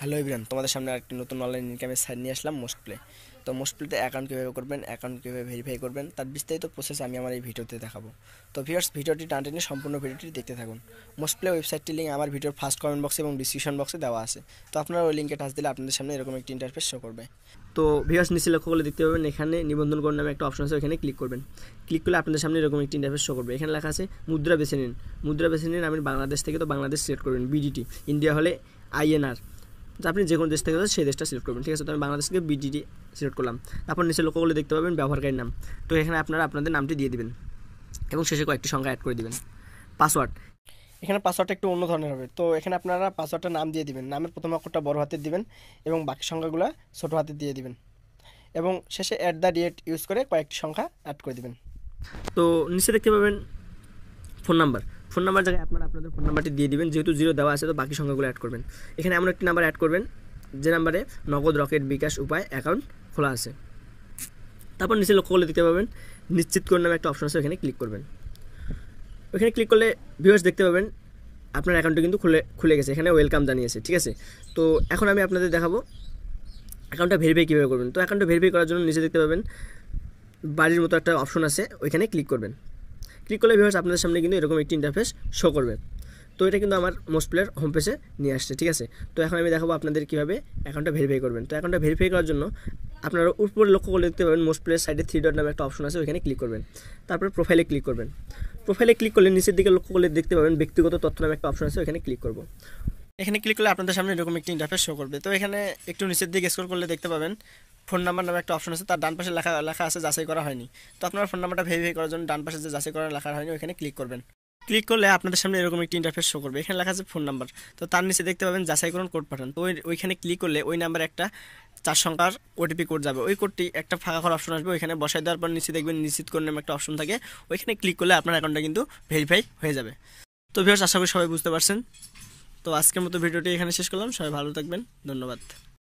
Hello everyone, তোমাদের সামনে আরেকটি নতুন অনলাইন ইনকামের সাইট নিয়ে আসলাম মোস্টপ্লে। তো মোস্টপ্লেতে অ্যাকাউন্ট কীভাবে করবেন, অ্যাকাউন্ট কীভাবে ভেরিফাই করবেন, তার বিস্তারিত প্রসেস আমি আমার এই ভিডিওতে দেখাবো। তো ভিউয়ার্স, ভিডিওটি টানটেনে সম্পূর্ণ ভিডিওটি দেখতে থাকুন। মোস্টপ্লে ওয়েবসাইটটির লিঙ্ক আমার ভিডিওর ফার্স্ট কমেন্ট বক্সে এবং ডিসক্রিপশন বক্সে দেওয়া আছে। তো আপনারা ওই লিঙ্কে টাচ দিলে আপনাদের সামনে এরকম একটি ইন্টারফেস শো করবে। তো ভিউয়ার্স, নিচে লক্ষ্য করলে দেখতে পাবেন এখানে নিবন্ধন করুন নামে একটা অপশন আছে, এখানে ক্লিক করবেন। ক্লিক করলে আপনাদের সামনে এরকম একটি ইন্টারফেস শো করবে। এখানে লেখা আছে মুদ্রা বেছে নিন। মুদ্রা বেছে নিন, আমি বাংলাদেশ থেকে, তো বাংলাদেশ সিলেক্ট করবেন। বিডিটি, ইন্ডিয়া হলে আইএনআর, তো আপনি যে কোনো দেশ থেকে সেই দেশটা সিলেক্ট করবেন। ঠিক আছে, তো আমি বাংলাদেশ থেকে বিডিটি সিলেক্ট করলাম। তারপর নিচে লক্ষ্য করলে দেখতে পাবেন ব্যবহারকারীর নাম। তো এখানে আপনারা আপনাদের নামটি দিয়ে দিবেন এবং শেষে কয়েকটি সংখ্যা অ্যাড করে দিবেন। পাসওয়ার্ড, এখানে পাসওয়ার্ডটা একটু অন্য ধরনের হবে। তো এখানে আপনারা পাসওয়ার্ডটা নাম দিয়ে দিবেন, নামের প্রথম অক্ষরটা বড় হাতের দিবেন এবং বাকি সংখ্যাগুলো ছোটো হাতের দিয়ে দিবেন এবং শেষে @@ ইউজ করে কয়েকটি সংখ্যা অ্যাড করে দিবেন। তো নিচে দেখতে পাবেন ফোন নাম্বার। ফোন নাম্বার জায়গায় আপনারা আপনাদের ফোন নাম্বারটি দিয়ে দিবেন, যেহেতু 0 দেওয়া আছে তো বাকি সংখ্যাগুলো অ্যাড করবেন। এখানে এমন একটি নাম্বার অ্যাড করবেন যে নাম্বারে নগদ, রকেট, বিকাশ উপায় অ্যাকাউন্ট খোলা আছে। তারপর নিচে লক্ষ্য করলে দেখতে পাবেন নিশ্চিত করুন নামে একটা অপশন আছে, এখানে ক্লিক করবেন। ওখানে ক্লিক করলে ভিউয়ার্স দেখতে পাবেন আপনার অ্যাকাউন্টটি কিন্তু খুলে গেছে, এখানে ওয়েলকাম জানিয়েছে। ঠিক আছে, তো এখন আমি আপনাদের দেখাবো অ্যাকাউন্টটা ভেরিফাই কীভাবে করবেন। তো অ্যাকাউন্টটা ভেরিফাই করার জন্য নিচে দেখতে পাবেন বাড়ির মতো একটা অপশন আছে, ওইখানে ক্লিক করবেন। ক্লিক করলে ভিউয়ার্স আপনাদের সামনে কিন্তু এরকম একটি ইন্টারফেস শো করবে। তো এটা কিন্তু আমার মোস্টপ্লের হোম পেজে নিয়ে আসছে। ঠিক আছে, তো এখন আমি দেখাবো আপনাদের কীভাবে অ্যাকাউন্টটা ভেরিফাই করবেন। তো অ্যাকাউন্টটা ভেরিফাই করার জন্য আপনারা উপরে লক্ষ্য করলে দেখতে পাবেন মোস্টপ্লের সাইডে 3 ডট নামে একটা অপশন আছে, ওইখানে ক্লিক করবেন। তারপর প্রোফাইলে ক্লিক করবেন। প্রোফাইলে ক্লিক করলে নিচের দিকে লক্ষ্য করলে দেখতে পাবেন ব্যক্তিগত তথ্য নামে একটা অপশন আছে, ওইখানে ক্লিক করব। এখানে ক্লিক করলে আপনাদের সামনে এরকম একটি ইন্টারফেস শো করবে। তো এখানে একটু নিচের দিকে স্ক্রল করলে দেখতে পাবেন ফোন নাম্বার নামে একটা অপশন আছে, তার ডান পাশে লেখা আছে যাচাই করা হয়নি। তো আপনার ফোন নাম্বারটা ভেরিফাই করার জন্য ডান পাশে যে যাচাই করা লেখা হয়নি ওইখানে ক্লিক করবেন। ক্লিক করলে আপনাদের সামনে এরকম একটি ইন্টারফেস শো করবে। এখানে লেখা আছে ফোন নাম্বার, তো তার নিচে দেখতে পাবেন যাচাই করুন কোড পাঠান। তো ওইখানে ক্লিক করলে ওই নাম্বারে একটা 4 সংখ্যার ওটিপি কোড যাবে। ওই কোডটি একটা ফাঁকা করা অপশন আসবে, ওইখানে বসাই দেওয়ার পর নিচে দেখবেন নিশ্চিত করুন নামে একটা অপশন থাকে, ওইখানে ক্লিক করলে আপনার অ্যাকাউন্টটা কিন্তু ভেরিফাই হয়ে যাবে। তো ভিউয়ার্স, আশা করি সবাই বুঝতে পারছেন। তো আজকের মতো ভিডিওটি এখানে শেষ করলাম। সবাই ভালো থাকবেন, ধন্যবাদ।